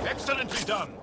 Excellently done.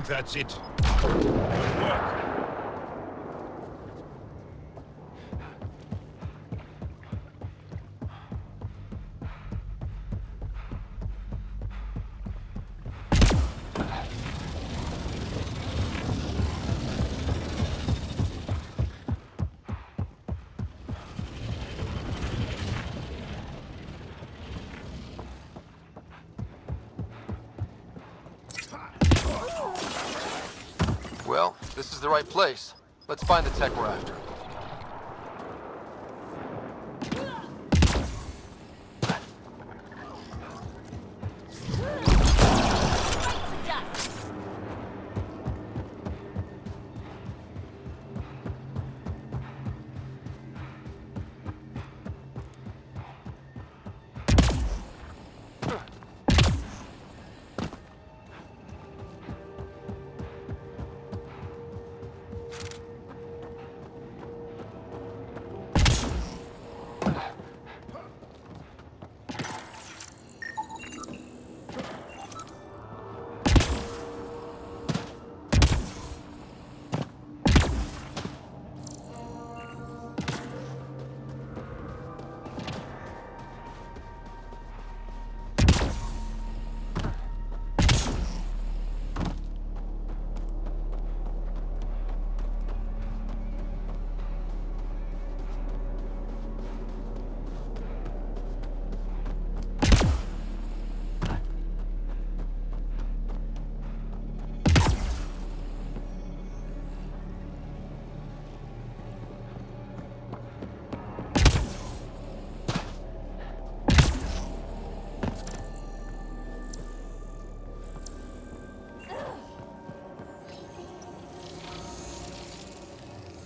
That's it. Good work. Well, this is the right place. Let's find the tech we're after.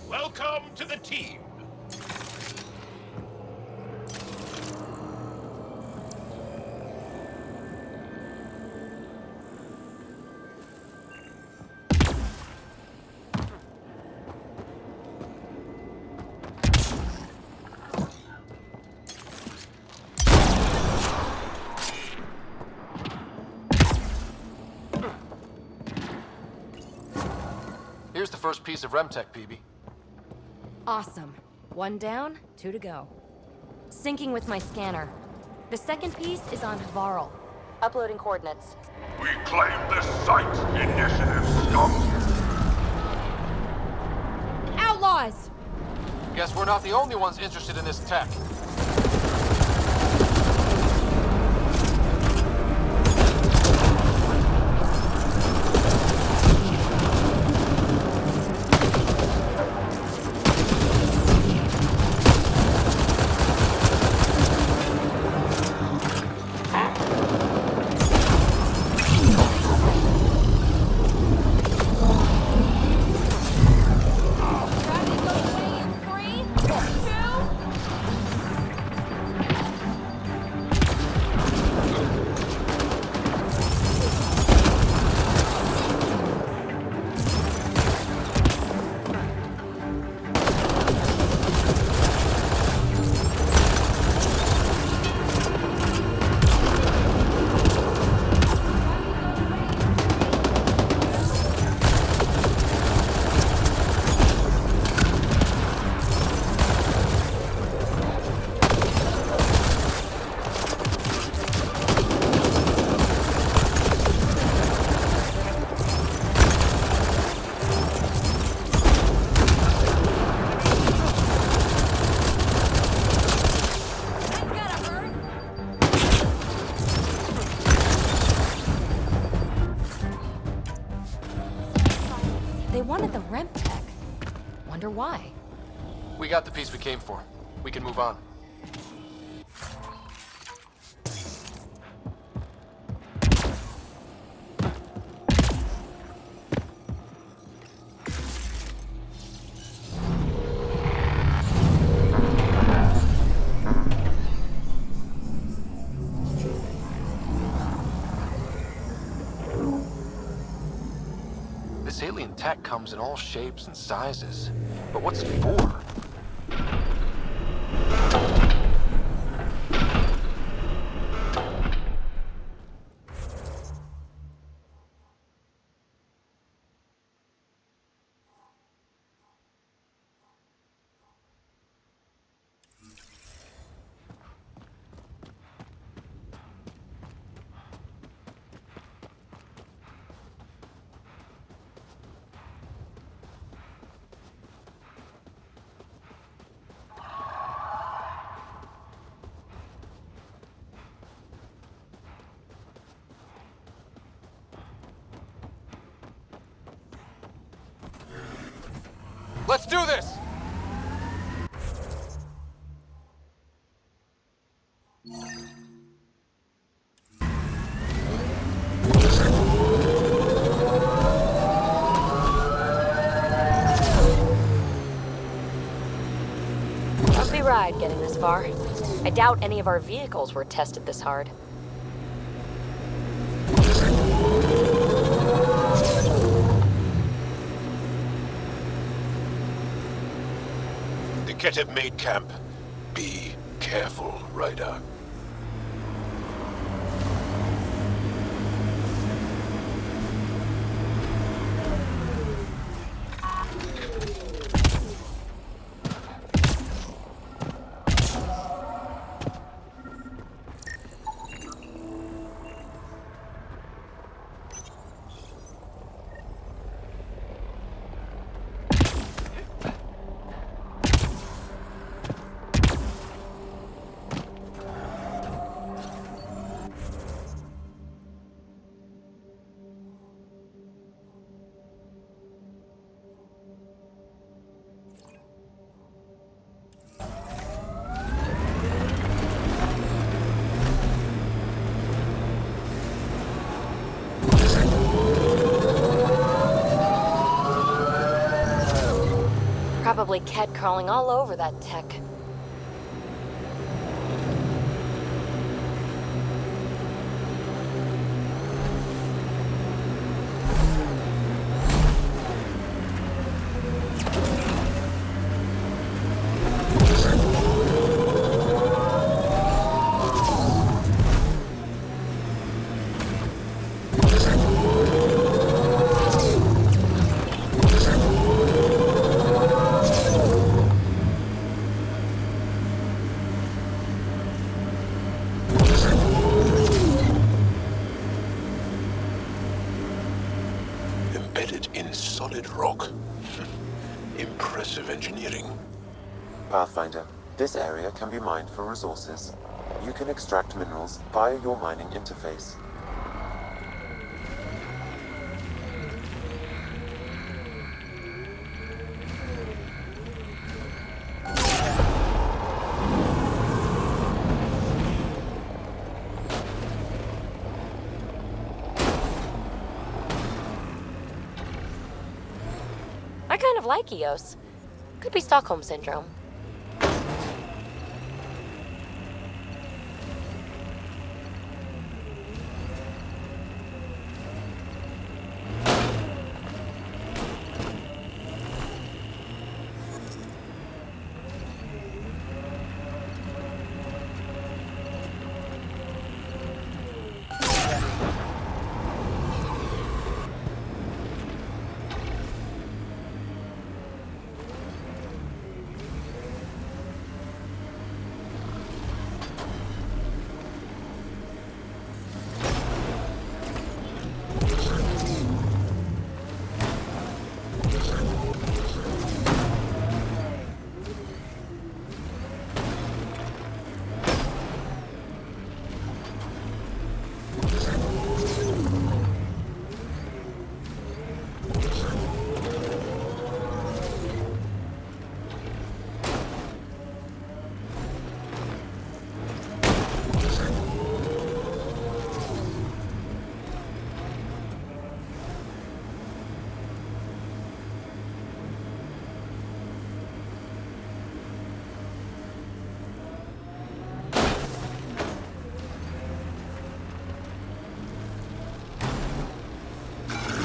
Welcome to the team. Here's the first piece of Remtech, Phoebe. Awesome. One down, two to go. Syncing with my scanner. The second piece is on Havarl. Uploading coordinates. We claim this site, initiative scum! Outlaws! Guess we're not the only ones interested in this tech. Why? We got the piece we came for. We can move on. This alien tech comes in all shapes and sizes. But what's it for? Let's do this! Bumpy ride getting this far. I doubt any of our vehicles were tested this hard. Get maid camp. Be careful, Ryder. Probably cat crawling all over that tech. Embedded in solid rock. Impressive engineering. Pathfinder. This area can be mined for resources. You can extract minerals via your mining interface. I kind of like Eos. Could be Stockholm Syndrome.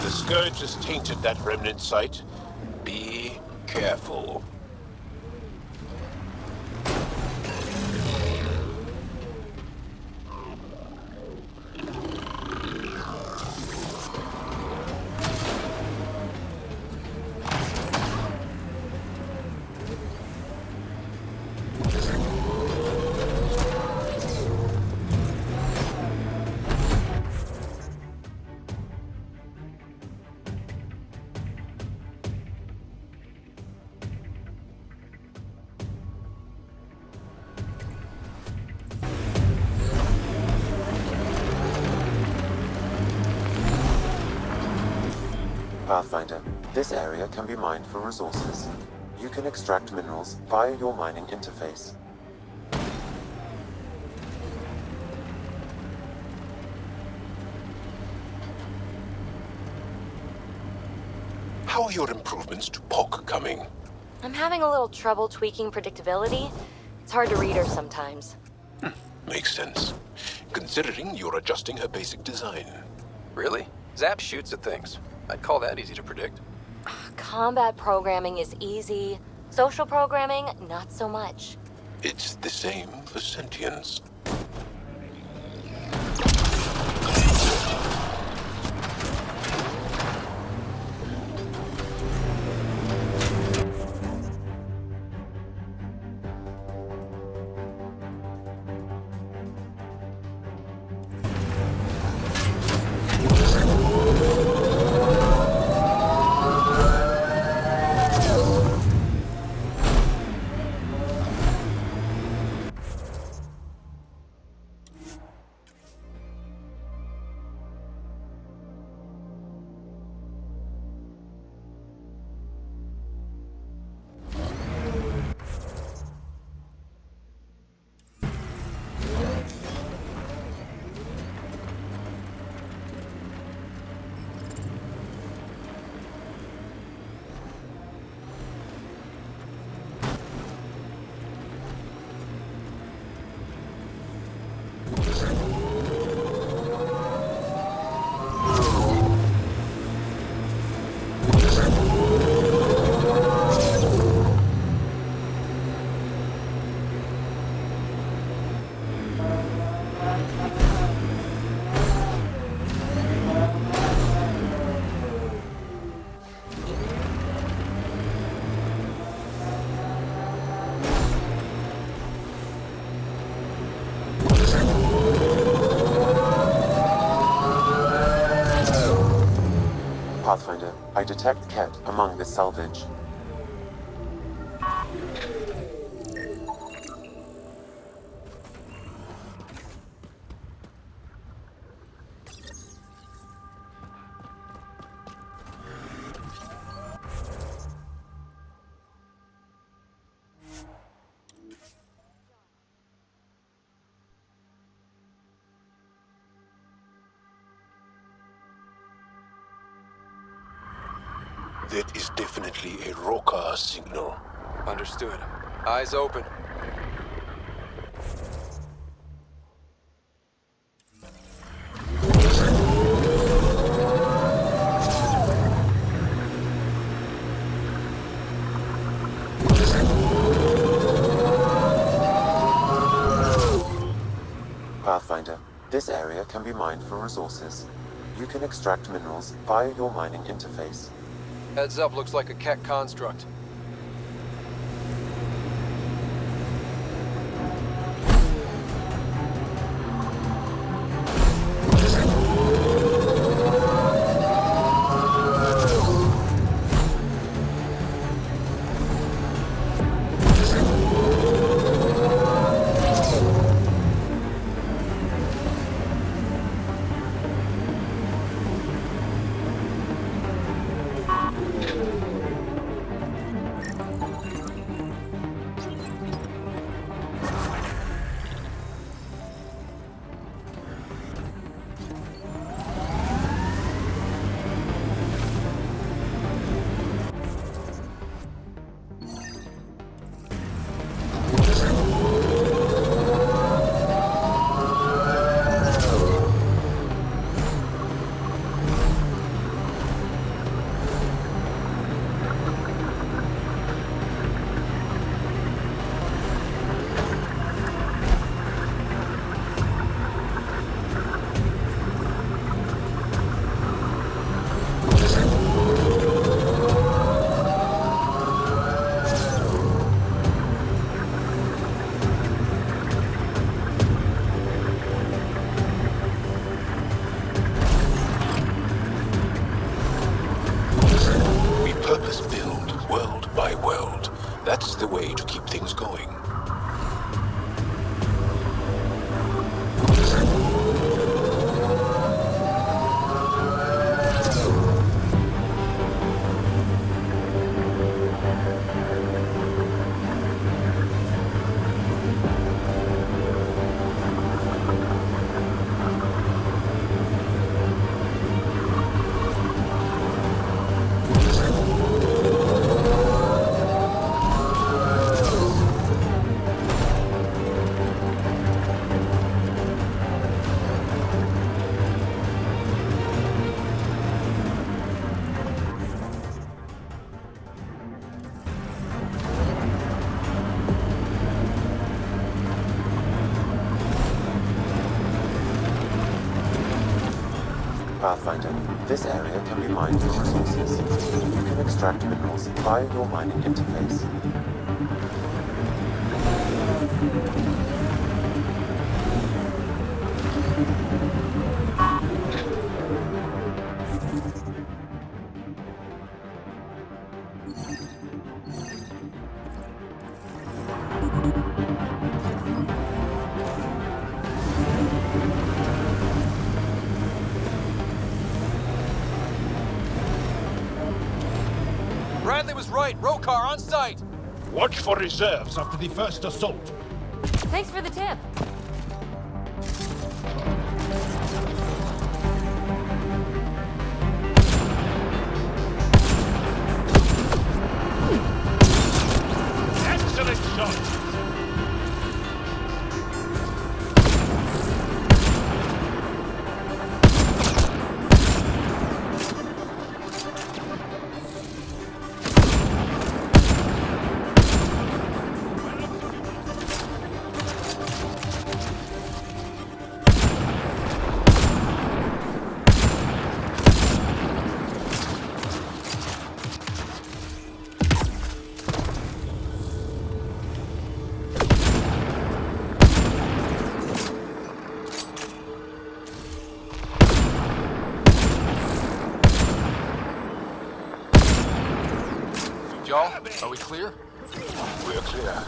The Scourge has tainted that remnant site. Be careful. Pathfinder. This area can be mined for resources. You can extract minerals via your mining interface. How are your improvements to POC coming? I'm having a little trouble tweaking predictability. It's hard to read her sometimes. Makes sense, considering you're adjusting her basic design. Really? Zap shoots at things. I'd call that easy to predict. Combat programming is easy. Social programming, not so much. It's the same for sentience. Pathfinder, I detect Ket among this salvage. That is definitely a Roka signal. Understood. Eyes open. Pathfinder, this area can be mined for resources. You can extract minerals via your mining interface. Heads up, looks like a Keck construct. That's the way to keep things going. Pathfinder, this area can be mined for resources. You can extract minerals via your mining interface. Bradley was right. Rokar on site. Watch for reserves after the first assault. Thanks for the tip. Excellent shot. Y'all, are we clear? We're clear.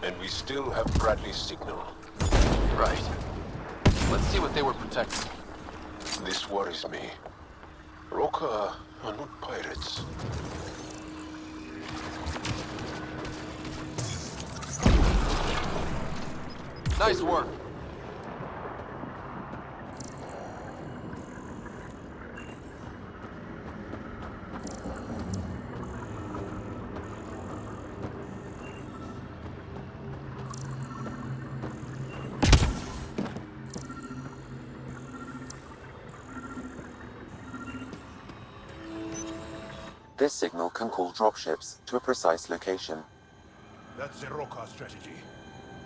And we still have Bradley's signal. Right. Let's see what they were protecting. This worries me. Roka are not pirates. Nice work. This signal can call dropships to a precise location. That's the Roka strategy.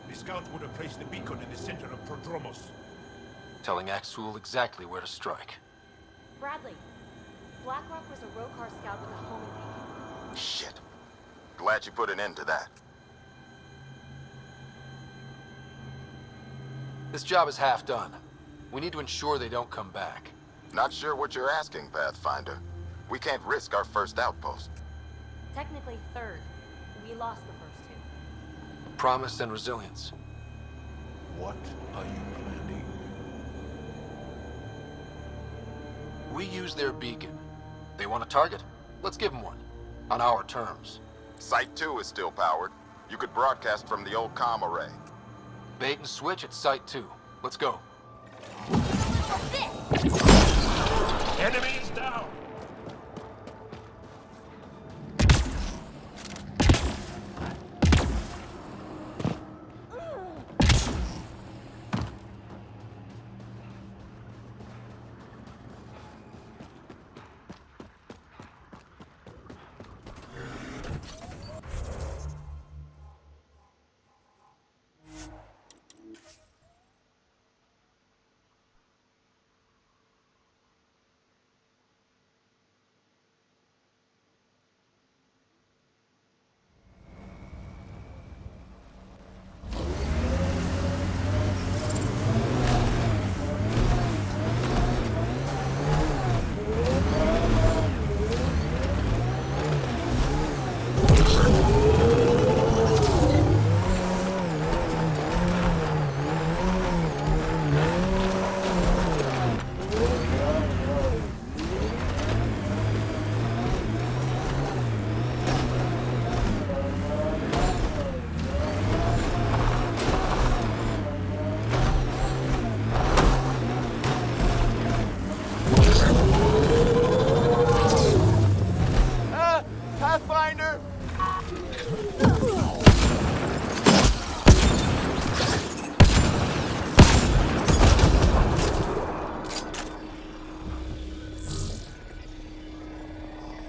The scout would have placed the beacon in the center of Prodromos. Telling Aksul exactly where to strike. Bradley, Blackrock was a Rokar scout with a homing beacon. Shit. Glad you put an end to that. This job is half done. We need to ensure they don't come back. Not sure what you're asking, Pathfinder. We can't risk our first outpost. Technically third. We lost the first two. Promise and resilience. What are you planning? We use their beacon. They want a target? Let's give them one. On our terms. Site 2 is still powered. You could broadcast from the old comm array. Bait and switch at Site 2. Let's go. Enemy is down! Pathfinder!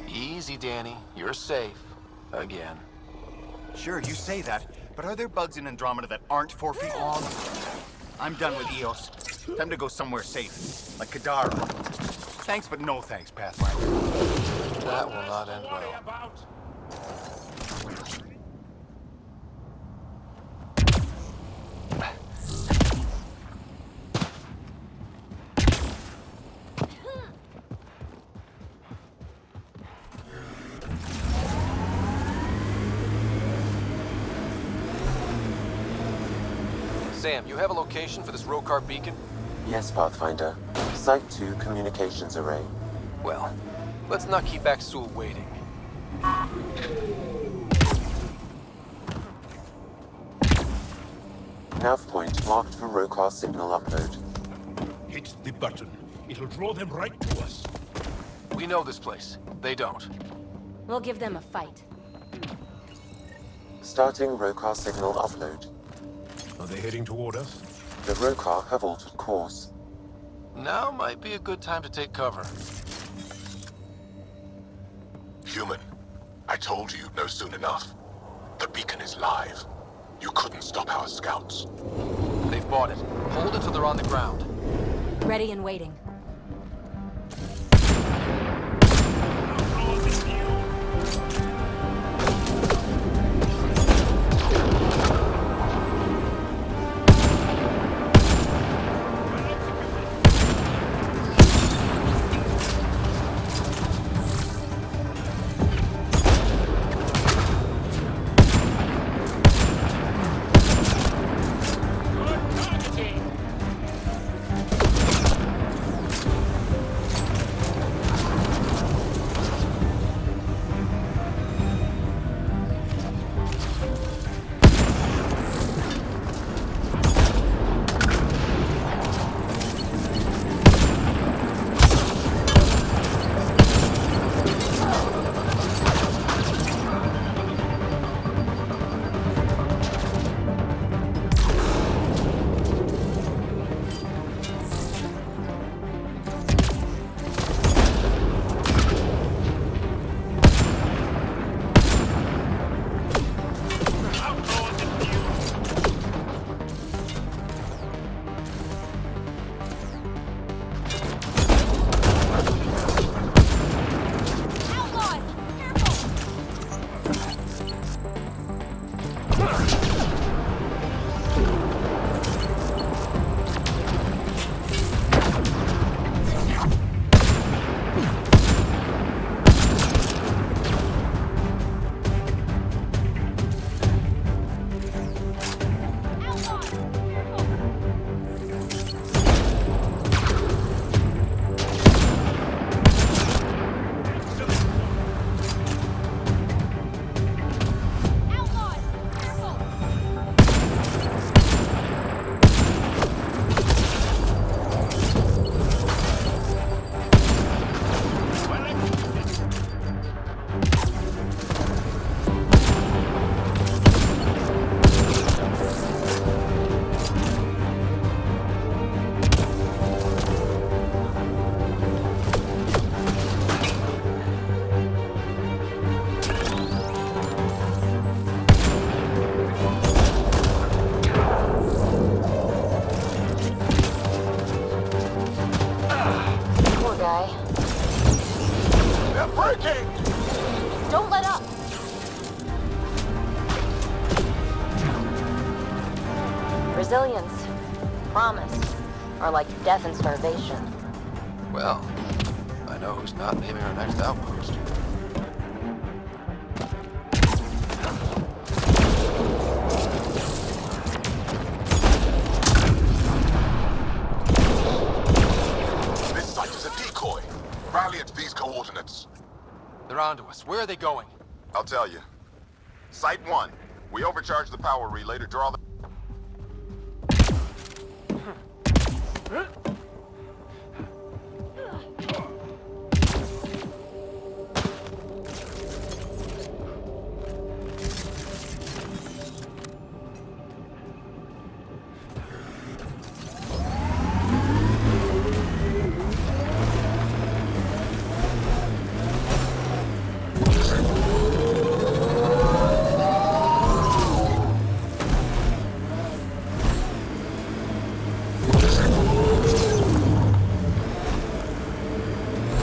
Easy, Danny. You're safe. Again. Sure, you say that, but are there bugs in Andromeda that aren't 4 feet long? I'm done with Eos. Time to go somewhere safe, like Kadara. Thanks, but no thanks, Pathfinder. That will not end Worry well. about. Sam, you have a location for this Rokar beacon? Yes, Pathfinder. Site 2 communications array. Well, let's not keep Aksul waiting. Nav point marked for Rokar signal upload. Hit the button. It'll draw them right to us. We know this place. They don't. We'll give them a fight. Starting Rokar signal upload. Are they heading toward us? The Rokar have altered course. Now might be a good time to take cover. Human, I told you you'd know soon enough. The beacon is live. You couldn't stop our scouts. They've bought it. Hold it till they're on the ground. Ready and waiting. Resilience, promise, or like death and starvation. Well, I know who's not naming our next outpost. This site is a decoy. Rally at these coordinates. They're onto us. Where are they going? I'll tell you. Site 1. We overcharge the power relay to draw the...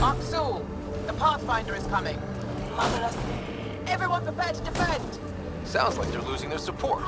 Aksul, the Pathfinder is coming. Marvelous. Everyone prepared to defend. Sounds like they're losing their support.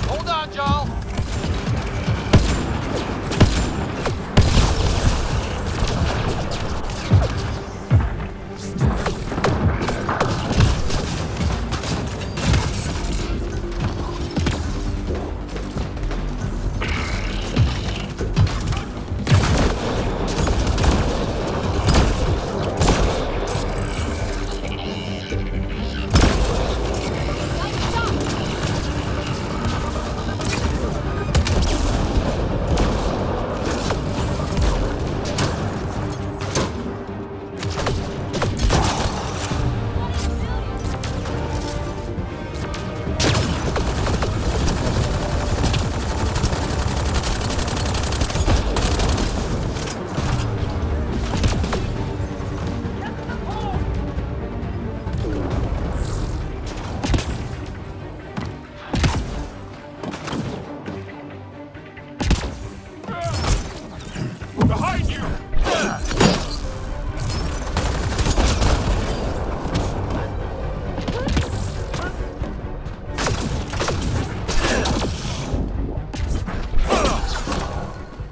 Hold on, Jaal.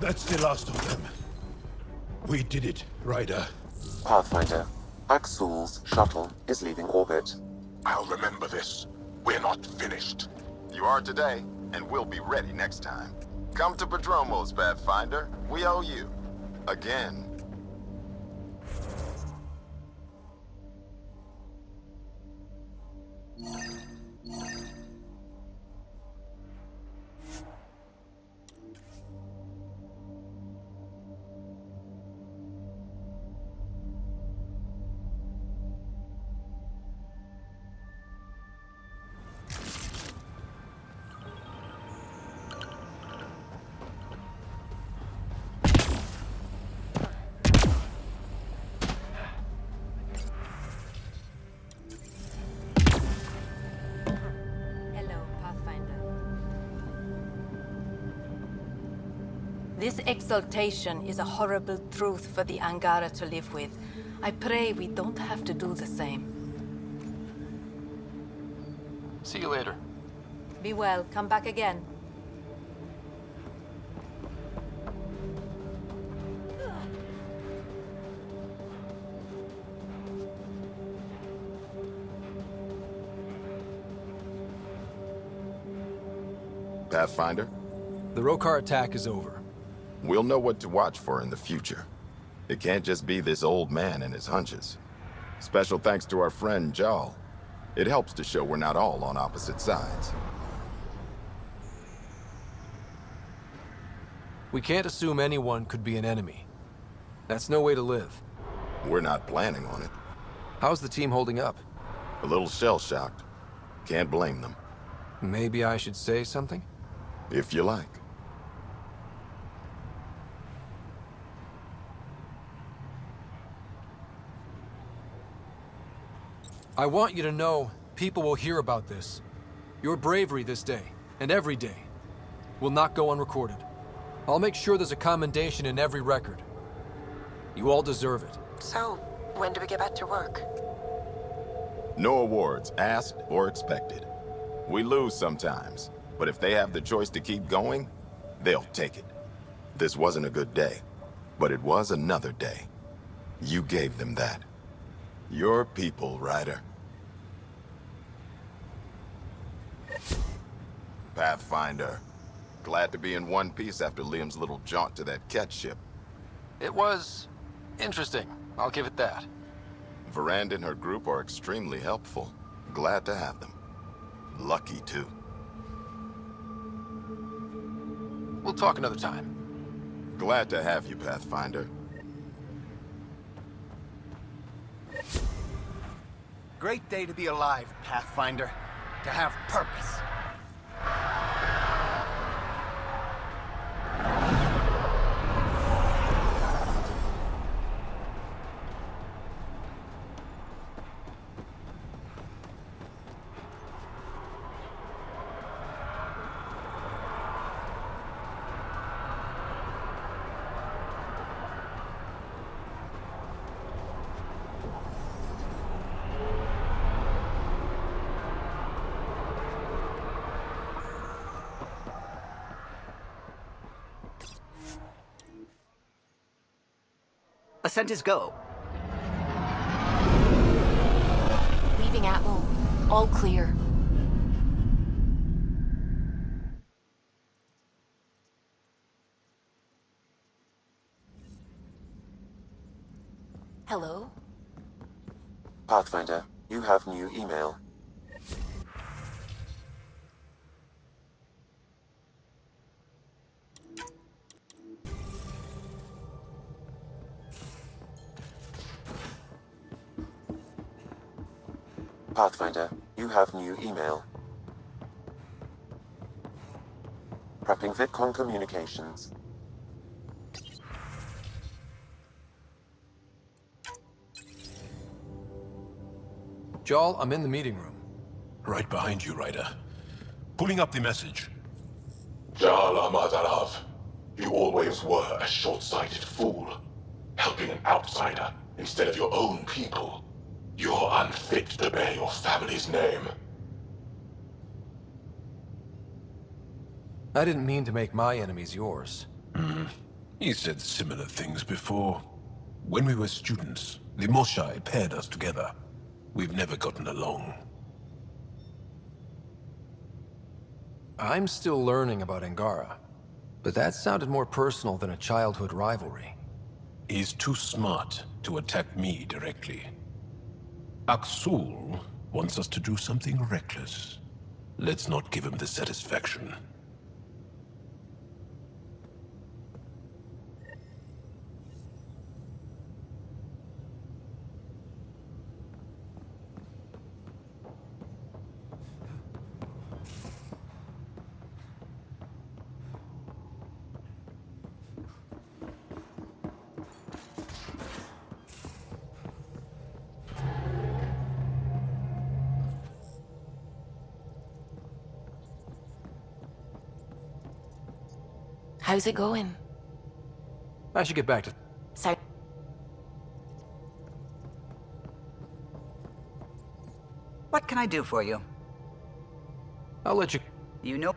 That's the last of them. We did it, Ryder. Pathfinder, Aksul's shuttle is leaving orbit. I'll remember this. We're not finished. You are today, and we'll be ready next time. Come to Padromos, Pathfinder. We owe you. Again. Hello, Pathfinder. This exaltation is a horrible truth for the Angara to live with. I pray we don't have to do the same. See you later. Be well. Come back again. Pathfinder, The Rokar attack is over. we'll know what to watch for in the future. It can't just be this old man and his hunches. Special thanks to our friend Jaal. It helps to show we're not all on opposite sides. We can't assume anyone could be an enemy. That's no way to live. We're not planning on it. How's the team holding up? A little shell-shocked. Can't blame them. Maybe I should say something? If you like. I want you to know people will hear about this. Your bravery this day, and every day, will not go unrecorded. I'll make sure there's a commendation in every record. You all deserve it. So, when do we get back to work? No awards, asked or expected. We lose sometimes, but if they have the choice to keep going, they'll take it. This wasn't a good day, but it was another day. You gave them that. Your people, Ryder. Pathfinder. Glad to be in one piece after Liam's little jaunt to that cat ship. It was interesting. I'll give it that. Veranda and her group are extremely helpful. Glad to have them. Lucky, too. We'll talk another time. Glad to have you, Pathfinder. Great day to be alive, Pathfinder. To have purpose. Ascent is go. Leaving Atwell. All clear. Hello? Pathfinder, you have new email. Pathfinder, you have new email. Prepping vidcon communications. Jaal, I'm in the meeting room. Right behind you, Ryder. Pulling up the message. Jaal Ama Darав, you always were a short-sighted fool. Helping an outsider instead of your own people. You're unfit to bear your family's name. I didn't mean to make my enemies yours. He said similar things before. When we were students, the Moshai paired us together. We've never gotten along. I'm still learning about Angara, but that sounded more personal than a childhood rivalry. He's too smart to attack me directly. Aksul wants us to do something reckless. Let's not give him the satisfaction. How's it going? I should get back to... Sorry. What can I do for you? I'll let you... You know...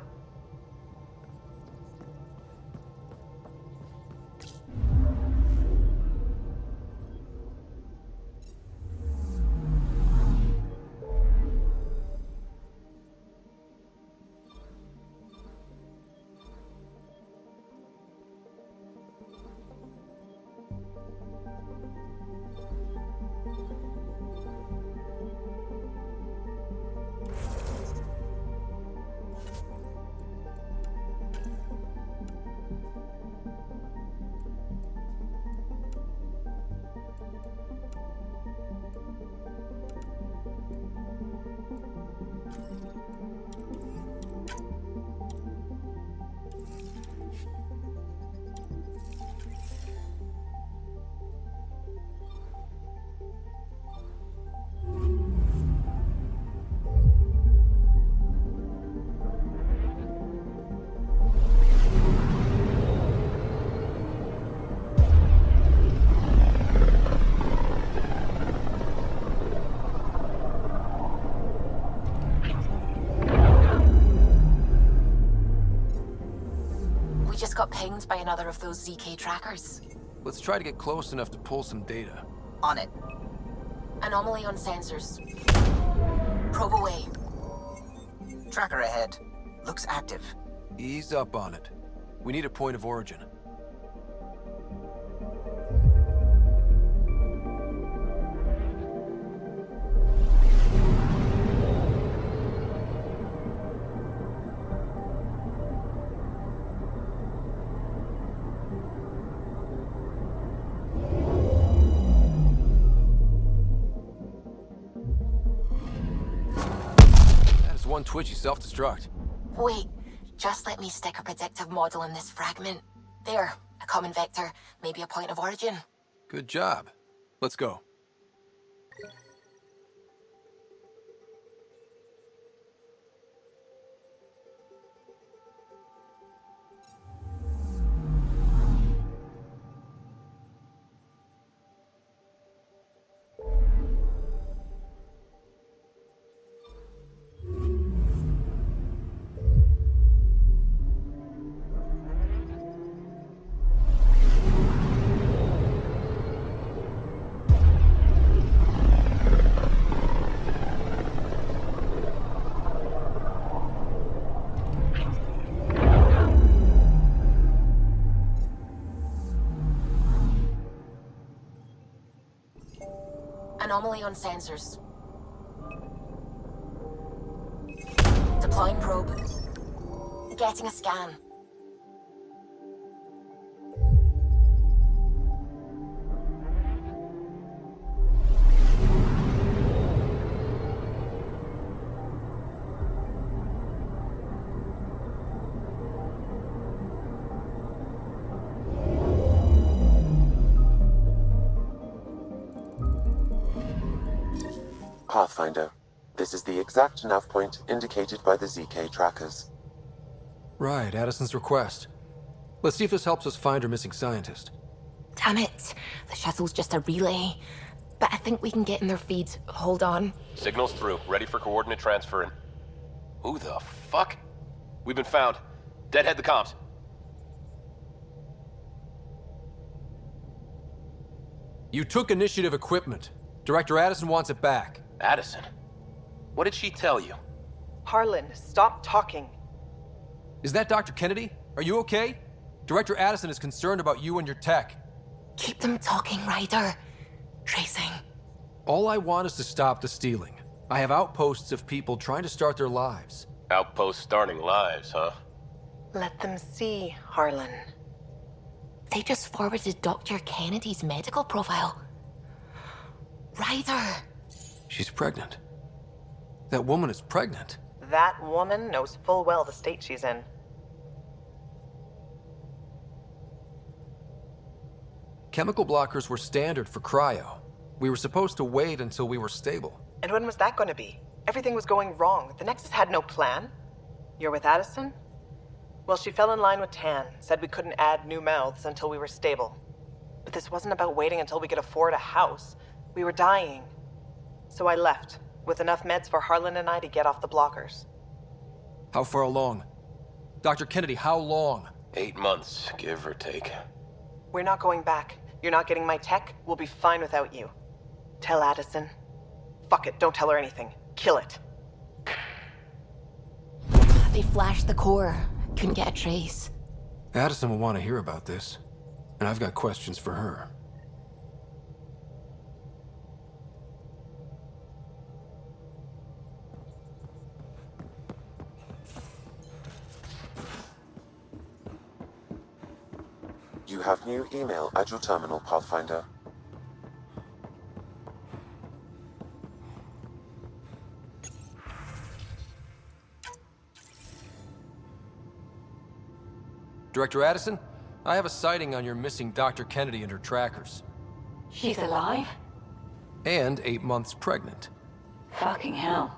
found by another of those ZK trackers? Let's try to get close enough to pull some data. On it. Anomaly on sensors. Probe away. Tracker ahead. Looks active. Ease up on it. We need a point of origin. One twitchy self-destruct. Wait, just let me stick a predictive model in this fragment. There, a common vector, maybe a point of origin. Good job. Let's go. Anomaly on sensors. Deploying probe. Getting a scan. Pathfinder. This is the exact nav point indicated by the ZK trackers. Right, Addison's request. Let's see if this helps us find her missing scientist. Damn it. The shuttle's just a relay. But I think we can get in their feeds. Hold on. Signal's through. Ready for coordinate transfer and... Who the fuck? We've been found. Deadhead the comms. You took initiative equipment. Director Addison wants it back. Addison? What did she tell you? Harlan, stop talking. Is that Dr. Kennedy? Are you okay? Director Addison is concerned about you and your tech. Keep them talking, Ryder. Tracing. All I want is to stop the stealing. I have outposts of people trying to start their lives. Outpost starting lives, huh? Let them see, Harlan. They just forwarded Dr. Kennedy's medical profile. Ryder! She's pregnant. That woman is pregnant. That woman knows full well the state she's in. Chemical blockers were standard for cryo. We were supposed to wait until we were stable. And when was that going to be? Everything was going wrong. The Nexus had no plan. You're with Addison? Well, she fell in line with Tan, said we couldn't add new mouths until we were stable. But this wasn't about waiting until we could afford a house. We were dying. So I left, with enough meds for Harlan and I to get off the blockers. How far along? Dr. Kennedy, how long? 8 months, give or take. We're not going back. You're not getting my tech. We'll be fine without you. Tell Addison. Fuck it, don't tell her anything. Kill it. They flashed the core. Couldn't get a trace. Addison will want to hear about this. And I've got questions for her. You have new email at your terminal, Pathfinder. Director Addison, I have a sighting on your missing Dr. Kennedy and her trackers. She's alive? And 8 months pregnant. Fucking hell.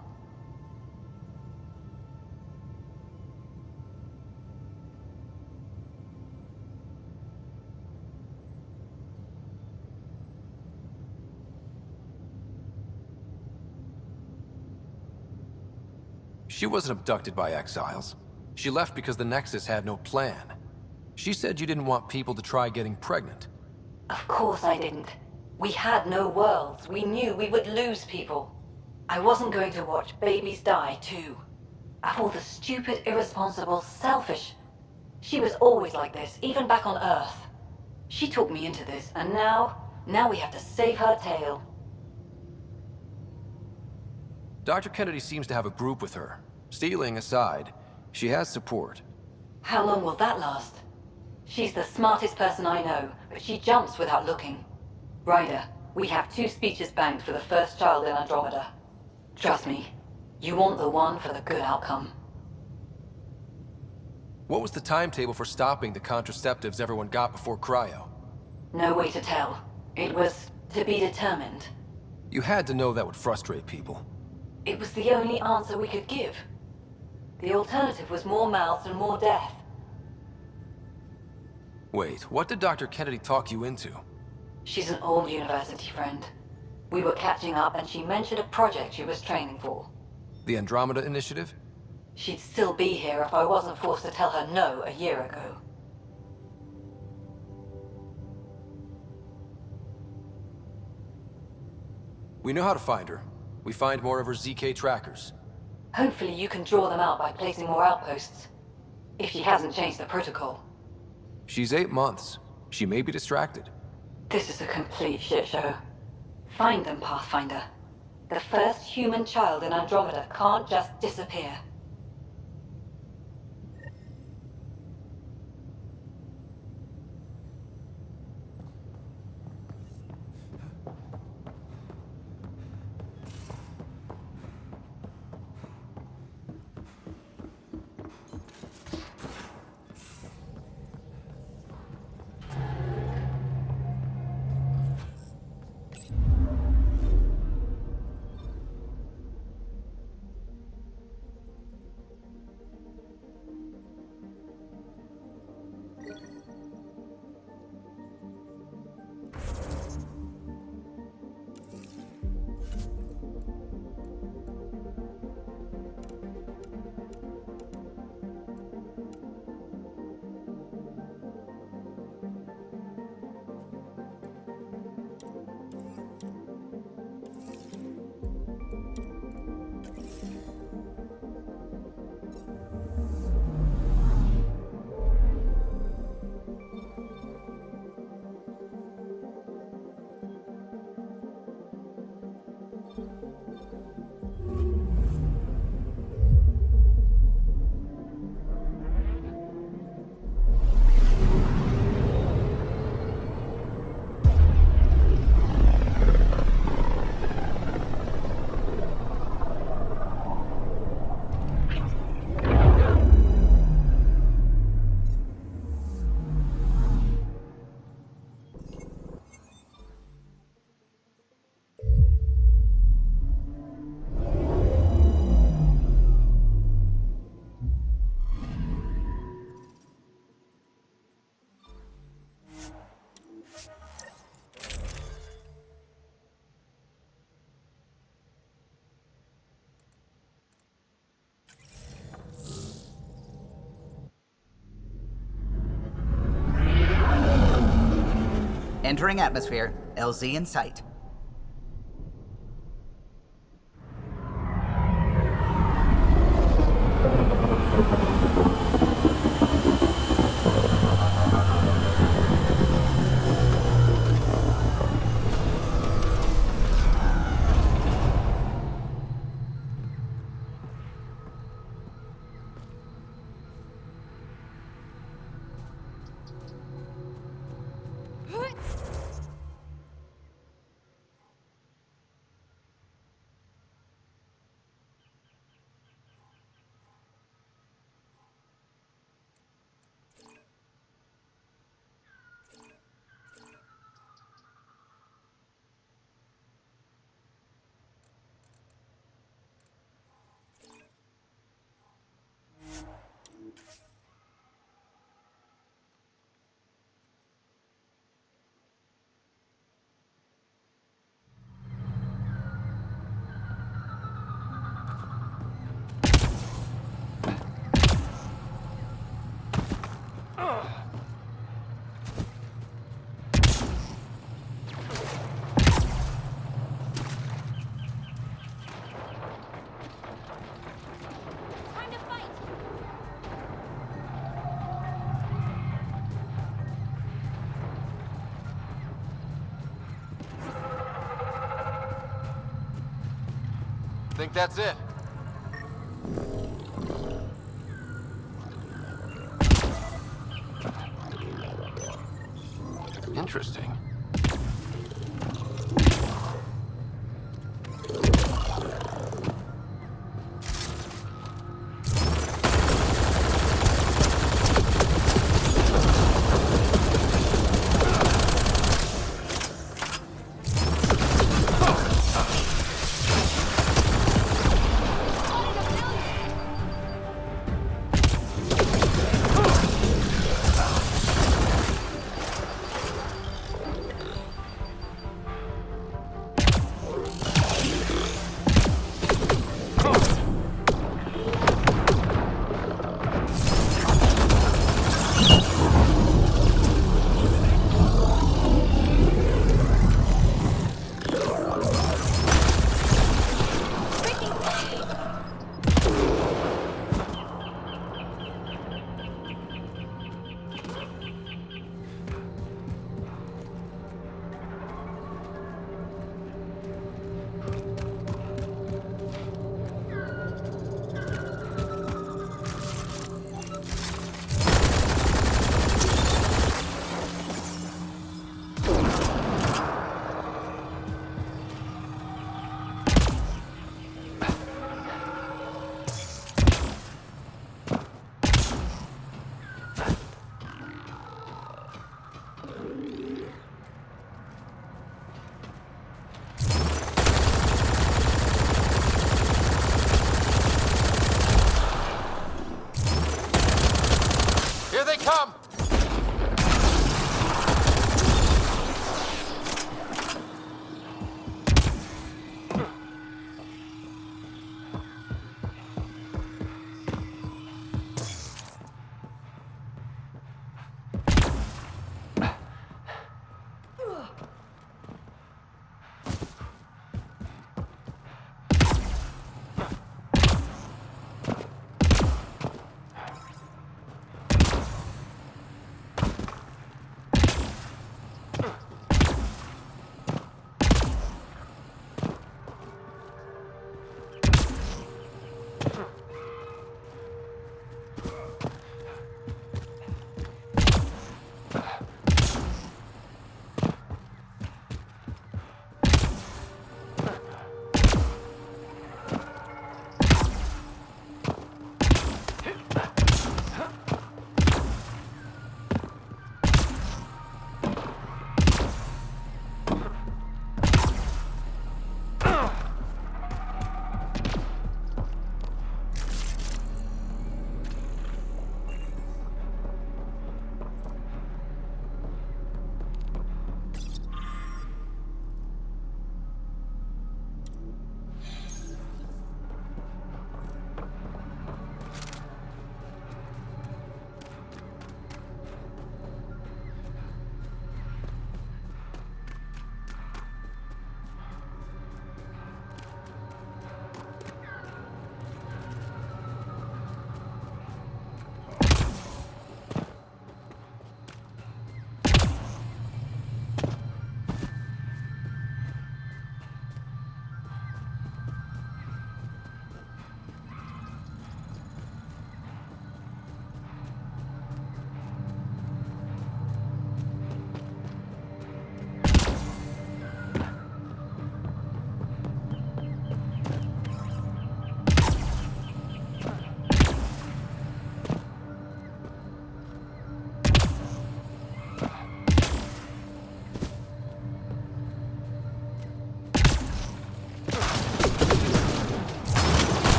She wasn't abducted by exiles. She left because the Nexus had no plan. She said you didn't want people to try getting pregnant. Of course I didn't. We had no worlds. We knew we would lose people. I wasn't going to watch babies die, too. Of all the stupid, irresponsible, selfish... She was always like this, even back on Earth. She talked me into this, and now we have to save her tail. Dr. Kennedy seems to have a group with her. Stealing aside, she has support. How long will that last? She's the smartest person I know, but she jumps without looking. Ryder, we have 2 speeches banked for the first child in Andromeda. Trust me, you want the one for the good outcome. What was the timetable for stopping the contraceptives everyone got before cryo? No way to tell. It was to be determined. You had to know that would frustrate people. It was the only answer we could give. The alternative was more mouths and more death. Wait, what did Dr. Kennedy talk you into? She's an old university friend. We were catching up and she mentioned a project she was training for. The Andromeda Initiative? She'd still be here if I wasn't forced to tell her no a year ago. We know how to find her. We find more of her ZK trackers. Hopefully you can draw them out by placing more outposts. If she hasn't changed the protocol. She's 8 months. She may be distracted. This is a complete shit show. Find them, Pathfinder. The first human child in Andromeda can't just disappear. Entering atmosphere. LZ in sight. Think that's it? Interesting.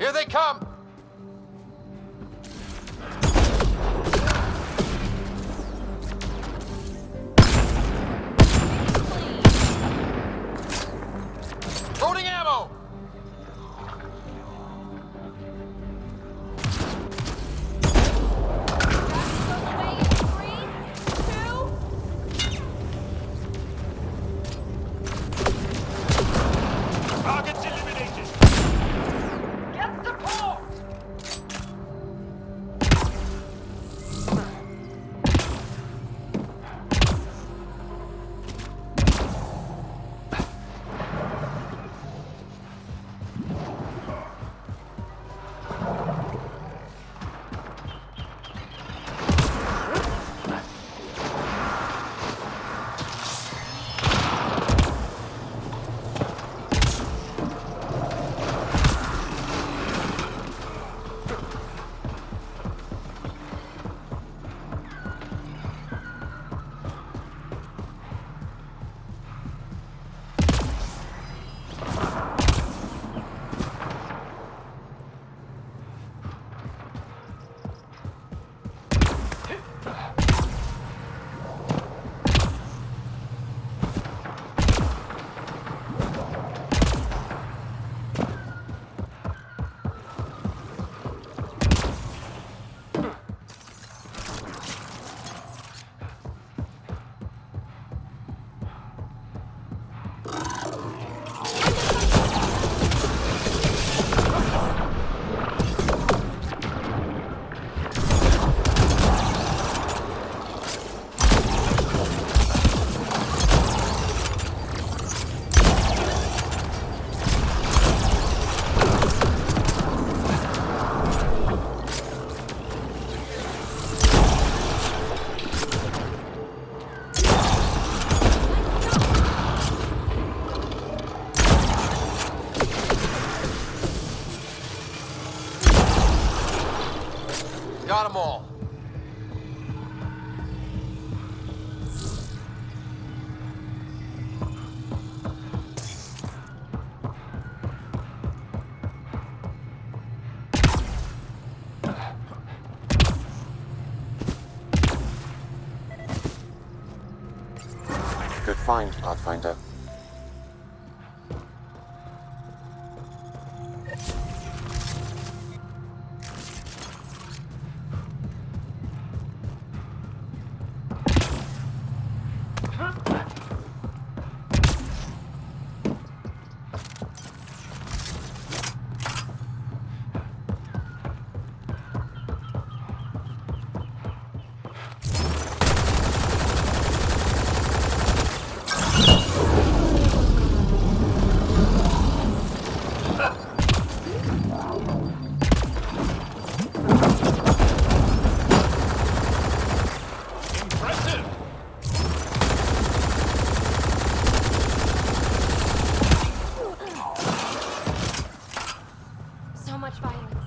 Here they come! Loading ammo! Targets eliminated! Get support! Got them all. Good find, Pathfinder. So much violence.